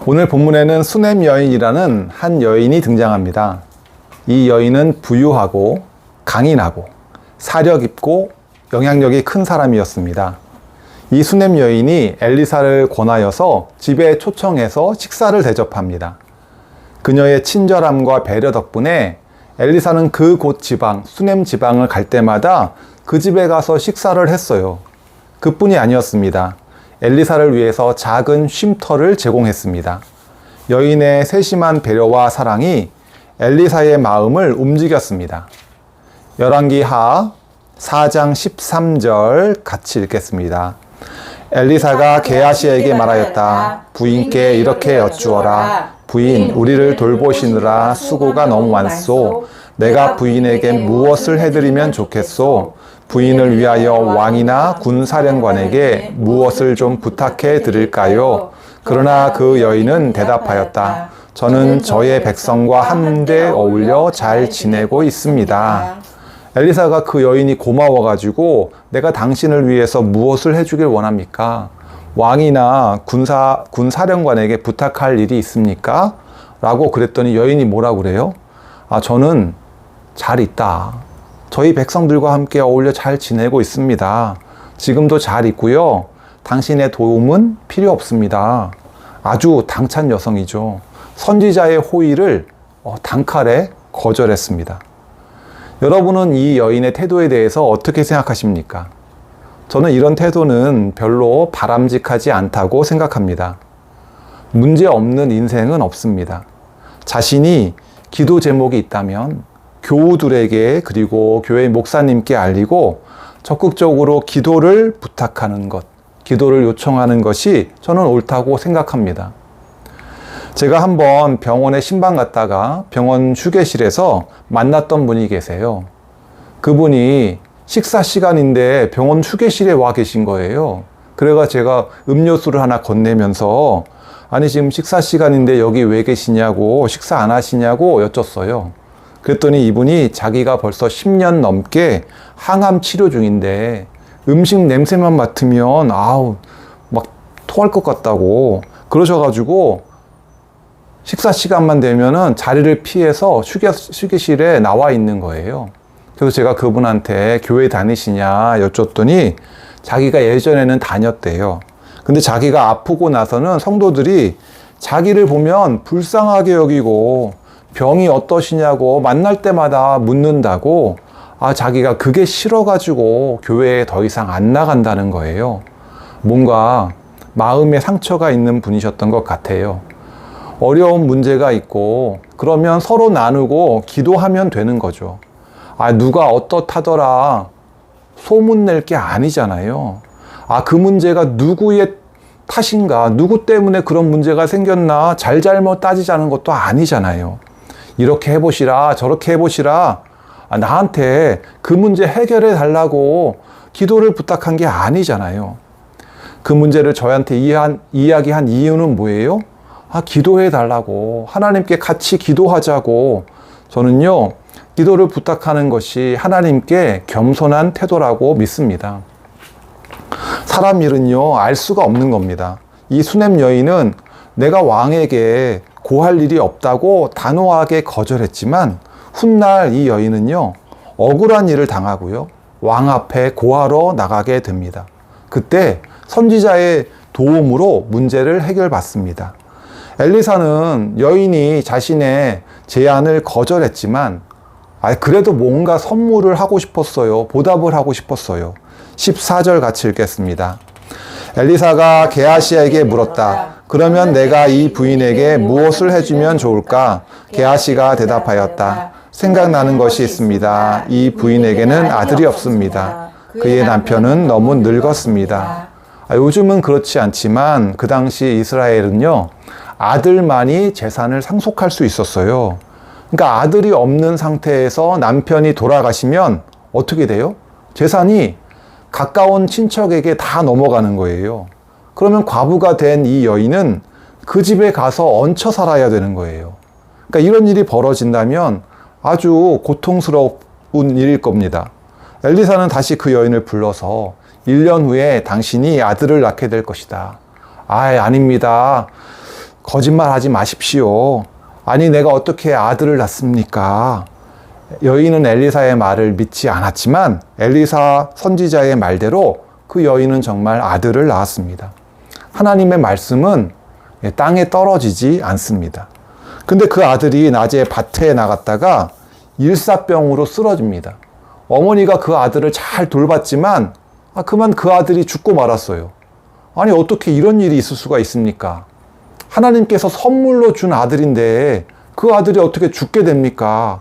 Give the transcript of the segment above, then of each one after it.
오늘 본문에는 수넴 여인이라는 한 여인이 등장합니다. 이 여인은 부유하고 강인하고 사력 있고 영향력이 큰 사람이었습니다. 이 수넴 여인이 엘리사를 권하여서 집에 초청해서 식사를 대접합니다. 그녀의 친절함과 배려 덕분에 엘리사는 그곳 지방, 수넴 지방을 갈 때마다 그 집에 가서 식사를 했어요. 그뿐이 아니었습니다. 엘리사를 위해서 작은 쉼터를 제공했습니다. 여인의 세심한 배려와 사랑이 엘리사의 마음을 움직였습니다. 열왕기하 4장 13절 같이 읽겠습니다. 엘리사가 게하시에게 말하였다. 부인께 이렇게 여쭈어라. 부인, 우리를 돌보시느라 수고가 너무 많소. 내가 부인에게 무엇을 해드리면 좋겠소? 부인을 위하여 왕이나 군사령관에게 무엇을 좀 부탁해 드릴까요? 그러나 그 여인은 대답하였다. 저는 저의 백성과 한데 어울려 잘 지내고 있습니다. 엘리사가 그 여인이 고마워가지고 내가 당신을 위해서 무엇을 해주길 원합니까? 왕이나 군사령관에게 부탁할 일이 있습니까? 라고 그랬더니 여인이 뭐라고 그래요? 저는 잘 있다. 저희 백성들과 함께 어울려 잘 지내고 있습니다. 지금도 잘 있고요. 당신의 도움은 필요 없습니다. 아주 당찬 여성이죠. 선지자의 호의를 단칼에 거절했습니다. 여러분은 이 여인의 태도에 대해서 어떻게 생각하십니까? 저는 이런 태도는 별로 바람직하지 않다고 생각합니다. 문제 없는 인생은 없습니다. 자신이 기도 제목이 있다면 교우들에게 그리고 교회 목사님께 알리고 적극적으로 기도를 부탁하는 것, 기도를 요청하는 것이 저는 옳다고 생각합니다. 제가 한번 병원에 신방 갔다가 병원 휴게실에서 만났던 분이 계세요. 그분이 식사 시간인데 병원 휴게실에 와 계신 거예요. 그래가 제가 음료수를 하나 건네면서 아니 지금 식사 시간인데 여기 왜 계시냐고 식사 안 하시냐고 여쭸어요. 그랬더니 이분이 자기가 벌써 10년 넘게 항암 치료 중인데 음식 냄새만 맡으면 막 토할 것 같다고 그러셔가지고 식사 시간만 되면은 자리를 피해서 휴게실에 나와 있는 거예요. 그래서 제가 그분한테 교회 다니시냐 여쭸더니 자기가 예전에는 다녔대요. 근데 자기가 아프고 나서는 성도들이 자기를 보면 불쌍하게 여기고 병이 어떠시냐고 만날 때마다 묻는다고 자기가 그게 싫어가지고 교회에 더 이상 안 나간다는 거예요. 뭔가 마음에 상처가 있는 분이셨던 것 같아요. 어려운 문제가 있고 그러면 서로 나누고 기도하면 되는 거죠. 누가 어떻다더라 소문낼 게 아니잖아요. 그 문제가 누구의 탓인가, 누구 때문에 그런 문제가 생겼나 잘잘못 따지자는 것도 아니잖아요. 이렇게 해보시라 저렇게 해보시라 나한테 그 문제 해결해 달라고 기도를 부탁한 게 아니잖아요. 그 문제를 저한테 이야기한 이유는 뭐예요? 기도해 달라고, 하나님께 같이 기도하자고. 저는요 기도를 부탁하는 것이 하나님께 겸손한 태도라고 믿습니다. 사람 일은요 알 수가 없는 겁니다. 이 수넴 여인은 내가 왕에게 고할 일이 없다고 단호하게 거절했지만 훗날 이 여인은요 억울한 일을 당하고요 왕 앞에 고하러 나가게 됩니다. 그때 선지자의 도움으로 문제를 해결받습니다. 엘리사는 여인이 자신의 제안을 거절했지만 그래도 뭔가 선물을 하고 싶었어요. 보답을 하고 싶었어요. 14절 같이 읽겠습니다. 엘리사가 게하시에게 물었다. 그러면 내가 이 부인에게 무엇을 해주면 좋을까? 게하시가 대답하였다. 생각나는 것이 있습니다. 이 부인에게는 아들이 없습니다. 그의 남편은 너무 늙었습니다. 요즘은 그렇지 않지만 그 당시 이스라엘은요 아들만이 재산을 상속할 수 있었어요. 그러니까 아들이 없는 상태에서 남편이 돌아가시면 어떻게 돼요? 재산이 가까운 친척에게 다 넘어가는 거예요. 그러면 과부가 된 이 여인은 그 집에 가서 얹혀 살아야 되는 거예요. 그러니까 이런 일이 벌어진다면 아주 고통스러운 일일 겁니다. 엘리사는 다시 그 여인을 불러서 1년 후에 당신이 아들을 낳게 될 것이다. 아닙니다. 거짓말 하지 마십시오. 아니, 내가 어떻게 아들을 낳습니까? 여인은 엘리사의 말을 믿지 않았지만 엘리사 선지자의 말대로 그 여인은 정말 아들을 낳았습니다. 하나님의 말씀은 땅에 떨어지지 않습니다. 근데 그 아들이 낮에 밭에 나갔다가 일사병으로 쓰러집니다. 어머니가 그 아들을 잘 돌봤지만 그만 그 아들이 죽고 말았어요. 아니, 어떻게 이런 일이 있을 수가 있습니까? 하나님께서 선물로 준 아들인데 그 아들이 어떻게 죽게 됩니까?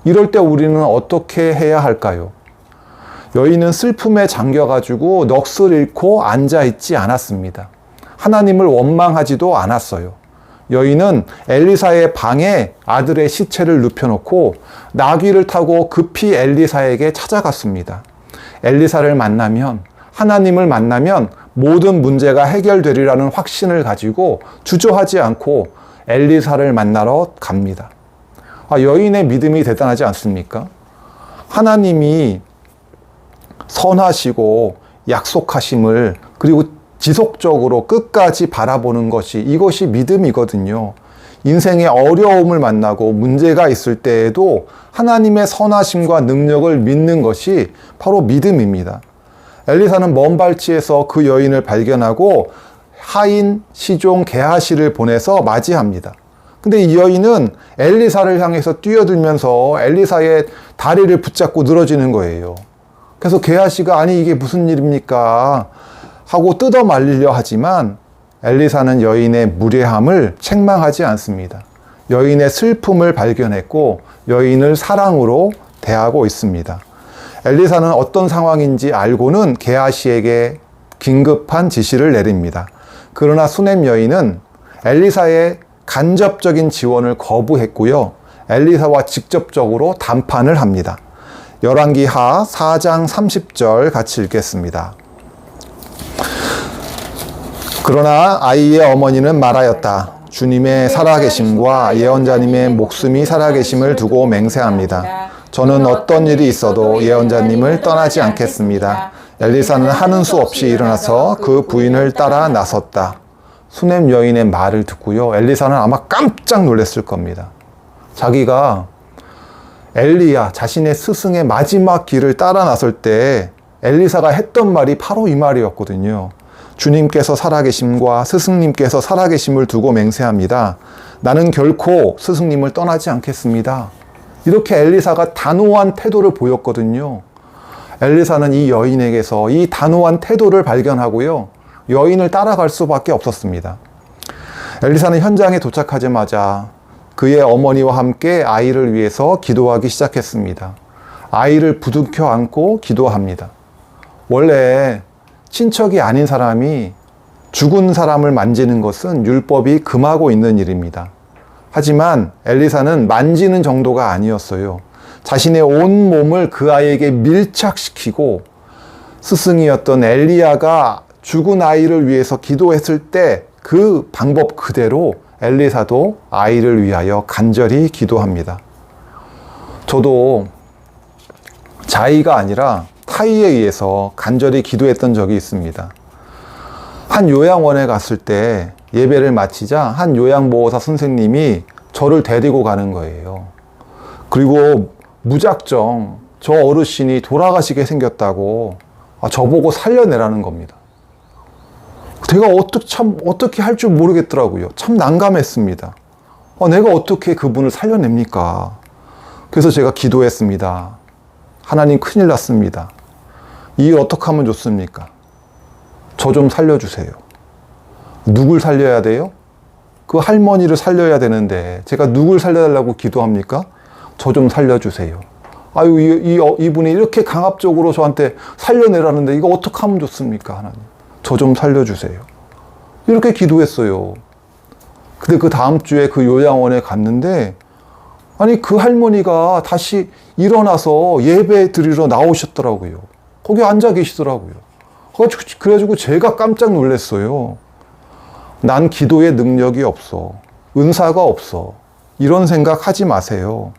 이럴 때 우리는 어떻게 해야 할까요? 여인은 슬픔에 잠겨가지고 넋을 잃고 앉아있지 않았습니다. 하나님을 원망하지도 않았어요. 여인은 엘리사의 방에 아들의 시체를 눕혀놓고 나귀를 타고 급히 엘리사에게 찾아갔습니다. 엘리사를 만나면, 하나님을 만나면 모든 문제가 해결되리라는 확신을 가지고 주저하지 않고 엘리사를 만나러 갑니다. 여인의 믿음이 대단하지 않습니까? 하나님이 선하시고 약속하심을 그리고 지속적으로 끝까지 바라보는 것이, 이것이 믿음이거든요. 인생의 어려움을 만나고 문제가 있을 때에도 하나님의 선하심과 능력을 믿는 것이 바로 믿음입니다. 엘리사는 먼 발치에서 그 여인을 발견하고 하인 시종 게하시를 보내서 맞이합니다. 근데 이 여인은 엘리사를 향해서 뛰어들면서 엘리사의 다리를 붙잡고 늘어지는 거예요. 그래서 게하시가 아니 이게 무슨 일입니까? 하고 뜯어 말리려 하지만 엘리사는 여인의 무례함을 책망하지 않습니다. 여인의 슬픔을 발견했고 여인을 사랑으로 대하고 있습니다. 엘리사는 어떤 상황인지 알고는 게하시에게 긴급한 지시를 내립니다. 그러나 수넴 여인은 엘리사의 간접적인 지원을 거부했고요. 엘리사와 직접적으로 담판을 합니다. 열왕기하 4장 30절 같이 읽겠습니다. 그러나 아이의 어머니는 말하였다. 주님의 살아계심과 예언자님의 목숨이 살아계심을 두고 맹세합니다. 저는 어떤 일이 있어도 예언자님을 떠나지 않겠습니다. 엘리사는 하는 수 없이 일어나서 그 부인을 따라 나섰다. 수넴 여인의 말을 듣고요. 엘리사는 아마 깜짝 놀랐을 겁니다. 자기가 엘리야, 자신의 스승의 마지막 길을 따라 나설 때 엘리사가 했던 말이 바로 이 말이었거든요. 주님께서 살아계심과 스승님께서 살아계심을 두고 맹세합니다. 나는 결코 스승님을 떠나지 않겠습니다. 이렇게 엘리사가 단호한 태도를 보였거든요. 엘리사는 이 여인에게서 이 단호한 태도를 발견하고요. 여인을 따라갈 수밖에 없었습니다. 엘리사는 현장에 도착하자마자 그의 어머니와 함께 아이를 위해서 기도하기 시작했습니다. 아이를 부둥켜 안고 기도합니다. 원래 친척이 아닌 사람이 죽은 사람을 만지는 것은 율법이 금하고 있는 일입니다. 하지만 엘리사는 만지는 정도가 아니었어요. 자신의 온 몸을 그 아이에게 밀착시키고 스승이었던 엘리야가 죽은 아이를 위해서 기도했을 때 그 방법 그대로 엘리사도 아이를 위하여 간절히 기도합니다. 저도 자의가 아니라 타의에 의해서 간절히 기도했던 적이 있습니다. 한 요양원에 갔을 때 예배를 마치자 한 요양보호사 선생님이 저를 데리고 가는 거예요. 그리고 무작정 저 어르신이 돌아가시게 생겼다고 저보고 살려내라는 겁니다. 제가 어떻게 할 줄 모르겠더라고요. 참 난감했습니다. 내가 어떻게 그분을 살려냅니까? 그래서 제가 기도했습니다. 하나님, 큰일 났습니다. 이 일 어떻게 하면 좋습니까? 저 좀 살려주세요. 누굴 살려야 돼요? 그 할머니를 살려야 되는데 제가 누굴 살려달라고 기도합니까? 저 좀 살려주세요. 이분이 이렇게 강압적으로 저한테 살려내라는데 이거 어떻게 하면 좋습니까? 하나님, 저 좀 살려주세요. 이렇게 기도했어요. 근데 그 다음 주에 그 요양원에 갔는데 그 할머니가 다시 일어나서 예배 드리러 나오셨더라고요. 거기 앉아 계시더라고요. 그래가지고 제가 깜짝 놀랐어요. 난 기도의 능력이 없어. 은사가 없어. 이런 생각 하지 마세요.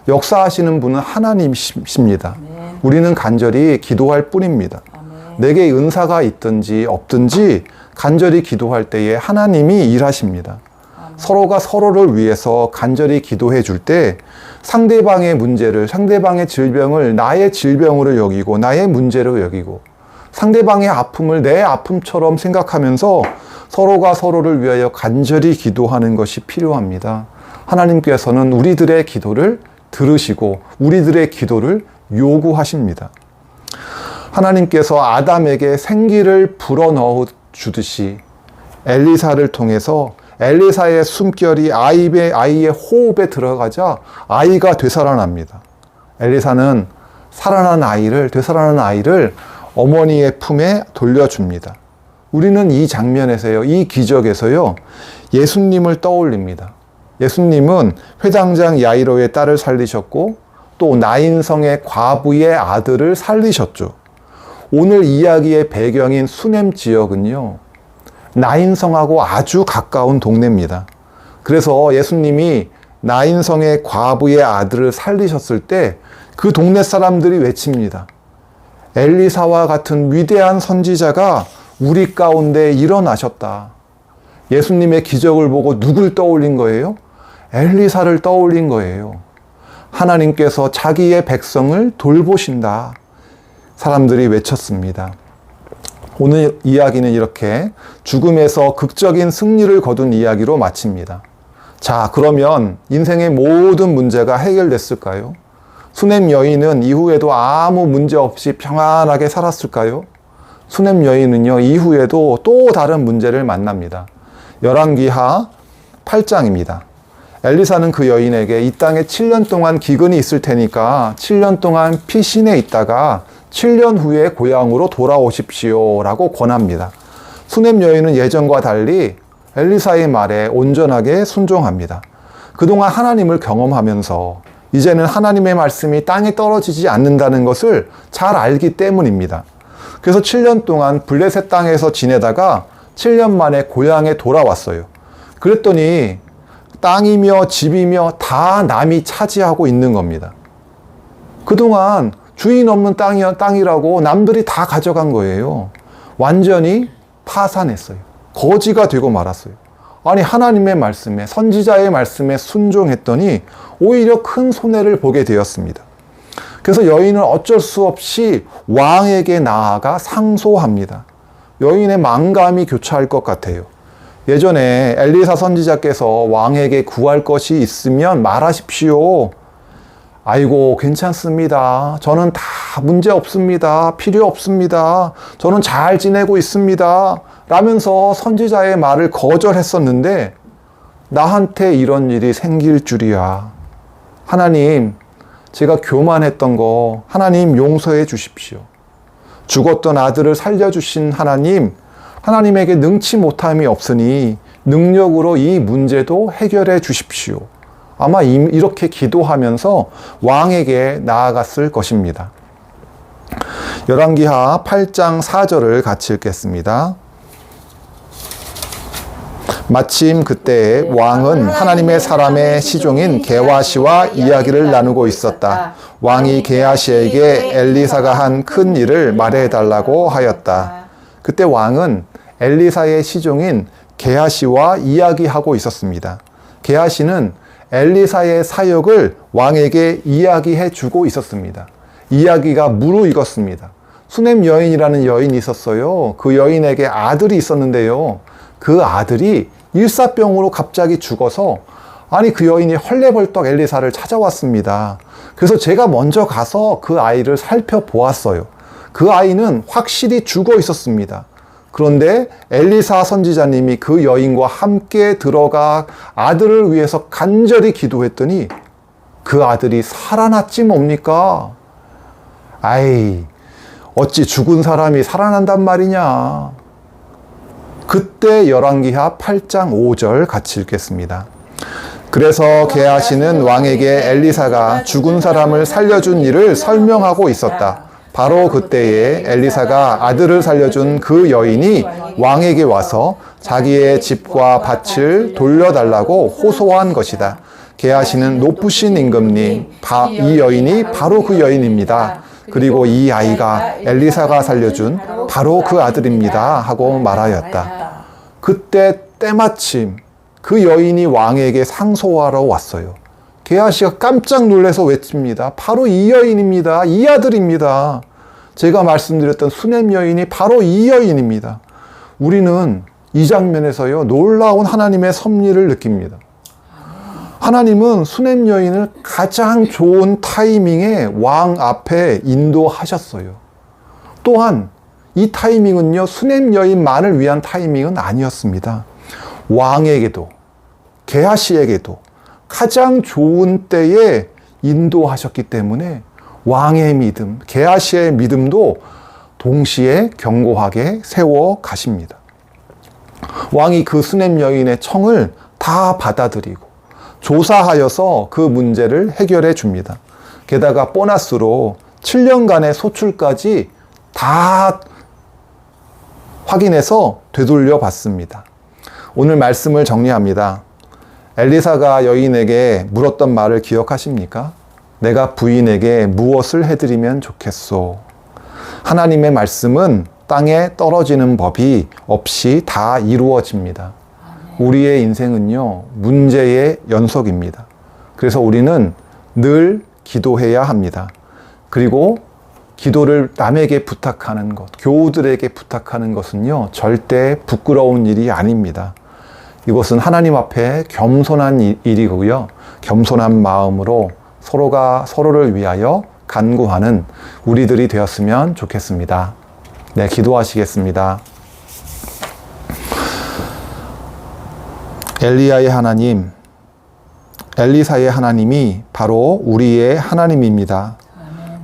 역사하시는 분은 하나님이십니다. 우리는 간절히 기도할 뿐입니다. 내게 은사가 있든지 없든지 간절히 기도할 때에 하나님이 일하십니다. 서로가 서로를 위해서 간절히 기도해 줄 때 상대방의 문제를, 상대방의 질병을 나의 질병으로 여기고 나의 문제로 여기고 상대방의 아픔을 내 아픔처럼 생각하면서 서로가 서로를 위하여 간절히 기도하는 것이 필요합니다. 하나님께서는 우리들의 기도를 들으시고 우리들의 기도를 요구하십니다. 하나님께서 아담에게 생기를 불어넣어 주듯이 엘리사를 통해서 엘리사의 숨결이 아이의 호흡에 들어가자 아이가 되살아납니다. 엘리사는 되살아난 아이를 어머니의 품에 돌려줍니다. 우리는 이 장면에서요, 이 기적에서요, 예수님을 떠올립니다. 예수님은 회당장 야이로의 딸을 살리셨고 또 나인성의 과부의 아들을 살리셨죠. 오늘 이야기의 배경인 수넴 지역은요, 나인성하고 아주 가까운 동네입니다. 그래서 예수님이 나인성의 과부의 아들을 살리셨을 때 그 동네 사람들이 외칩니다. 엘리사와 같은 위대한 선지자가 우리 가운데 일어나셨다. 예수님의 기적을 보고 누굴 떠올린 거예요? 엘리사를 떠올린 거예요. 하나님께서 자기의 백성을 돌보신다. 사람들이 외쳤습니다. 오늘 이야기는 이렇게 죽음에서 극적인 승리를 거둔 이야기로 마칩니다. 자, 그러면 인생의 모든 문제가 해결됐을까요? 수넴 여인은 이후에도 아무 문제 없이 평안하게 살았을까요? 수넴 여인은요, 이후에도 또 다른 문제를 만납니다. 열왕기하 8장입니다. 엘리사는 그 여인에게 이 땅에 7년 동안 기근이 있을 테니까 7년 동안 피신해 있다가 7년 후에 고향으로 돌아오십시오 라고 권합니다. 수넴 여인은 예전과 달리 엘리사의 말에 온전하게 순종합니다. 그동안 하나님을 경험하면서 이제는 하나님의 말씀이 땅에 떨어지지 않는다는 것을 잘 알기 때문입니다. 그래서 7년 동안 블레셋 땅에서 지내다가 7년 만에 고향에 돌아왔어요. 그랬더니 땅이며 집이며 다 남이 차지하고 있는 겁니다. 그동안 주인 없는 땅이라고 남들이 다 가져간 거예요. 완전히 파산했어요. 거지가 되고 말았어요. 아니, 하나님의 말씀에, 선지자의 말씀에 순종했더니 오히려 큰 손해를 보게 되었습니다. 그래서 여인은 어쩔 수 없이 왕에게 나아가 상소합니다. 여인의 만감이 교차할 것 같아요. 예전에 엘리사 선지자께서 왕에게 구할 것이 있으면 말하십시오. 아이고, 괜찮습니다. 저는 다 문제 없습니다. 필요 없습니다. 저는 잘 지내고 있습니다. 라면서 선지자의 말을 거절했었는데 나한테 이런 일이 생길 줄이야. 하나님, 제가 교만했던 거 하나님 용서해 주십시오. 죽었던 아들을 살려주신 하나님, 하나님에게 능치 못함이 없으니 능력으로 이 문제도 해결해 주십시오. 아마 이렇게 기도하면서 왕에게 나아갔을 것입니다. 열왕기하 8장 4절을 같이 읽겠습니다. 마침 그때에 왕은 하나님의 사람의 시종인 게하시와 이야기를 나누고 있었다. 왕이 게하시에게 엘리사가 한 큰 일을 말해달라고 하였다. 그때 왕은 엘리사의 시종인 게하시와 이야기하고 있었습니다. 게하시는 엘리사의 사역을 왕에게 이야기해 주고 있었습니다. 이야기가 무르익었습니다. 수넴 여인이라는 여인이 있었어요. 그 여인에게 아들이 있었는데요. 그 아들이 일사병으로 갑자기 죽어서 아니 그 여인이 헐레벌떡 엘리사를 찾아왔습니다. 그래서 제가 먼저 가서 그 아이를 살펴보았어요. 그 아이는 확실히 죽어 있었습니다. 그런데 엘리사 선지자님이 그 여인과 함께 들어가 아들을 위해서 간절히 기도했더니 그 아들이 살아났지 뭡니까? 아이, 어찌 죽은 사람이 살아난단 말이냐. 그때 열왕기하 8장 5절 같이 읽겠습니다. 그래서 게하시는 왕에게 엘리사가 죽은 사람을 살려준 일을 설명하고 있었다. 바로 그때에 엘리사가 아들을 살려준 그 여인이 왕에게 와서 자기의 집과 밭을 돌려달라고 호소한 것이다. 게하시는 높으신 임금님, 이 여인이 바로 그 여인입니다. 그리고 이 아이가 엘리사가 살려준 바로 그 아들입니다 하고 말하였다. 그때 때마침 그 여인이 왕에게 상소하러 왔어요. 게하시가 깜짝 놀라서 외칩니다. 바로 이 여인입니다. 이 아들입니다. 제가 말씀드렸던 수넴 여인이 바로 이 여인입니다. 우리는 이 장면에서요, 놀라운 하나님의 섭리를 느낍니다. 하나님은 수넴 여인을 가장 좋은 타이밍에 왕 앞에 인도하셨어요. 또한 이 타이밍은요, 수넴 여인만을 위한 타이밍은 아니었습니다. 왕에게도, 게하시에게도 가장 좋은 때에 인도하셨기 때문에 왕의 믿음, 게하시의 믿음도 동시에 견고하게 세워 가십니다. 왕이 그 수넴 여인의 청을 다 받아들이고 조사하여서 그 문제를 해결해 줍니다. 게다가 보너스로 7년간의 소출까지 다 확인해서 되돌려 받습니다. 오늘 말씀을 정리합니다. 엘리사가 여인에게 물었던 말을 기억하십니까? 내가 부인에게 무엇을 해드리면 좋겠소? 하나님의 말씀은 땅에 떨어지는 법이 없이 다 이루어집니다. 우리의 인생은요, 문제의 연속입니다. 그래서 우리는 늘 기도해야 합니다. 그리고 기도를 남에게 부탁하는 것, 교우들에게 부탁하는 것은요, 절대 부끄러운 일이 아닙니다. 이것은 하나님 앞에 겸손한 일이고요. 겸손한 마음으로 서로가 서로를 위하여 간구하는 우리들이 되었으면 좋겠습니다. 네, 기도하시겠습니다. 엘리야의 하나님, 엘리사의 하나님이 바로 우리의 하나님입니다.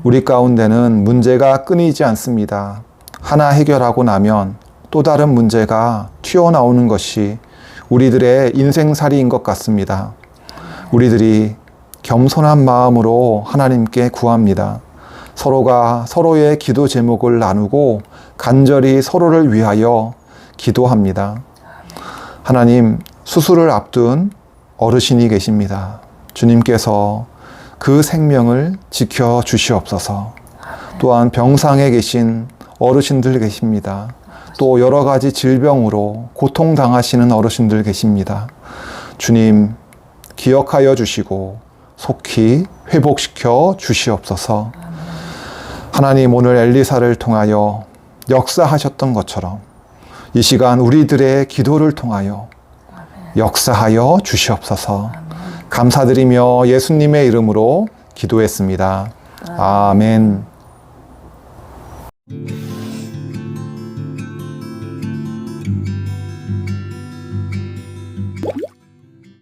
우리 가운데는 문제가 끊이지 않습니다. 하나 해결하고 나면 또 다른 문제가 튀어나오는 것이 우리들의 인생살이인 것 같습니다. 우리들이 겸손한 마음으로 하나님께 구합니다. 서로가 서로의 기도 제목을 나누고 간절히 서로를 위하여 기도합니다. 하나님, 수술을 앞둔 어르신이 계십니다. 주님께서 그 생명을 지켜 주시옵소서. 또한 병상에 계신 어르신들 계십니다. 또 여러 가지 질병으로 고통당하시는 어르신들 계십니다. 주님, 기억하여 주시고 속히 회복시켜 주시옵소서. 하나님, 오늘 엘리사를 통하여 역사하셨던 것처럼 이 시간 우리들의 기도를 통하여 역사하여 주시옵소서. 감사드리며 예수님의 이름으로 기도했습니다. 아멘.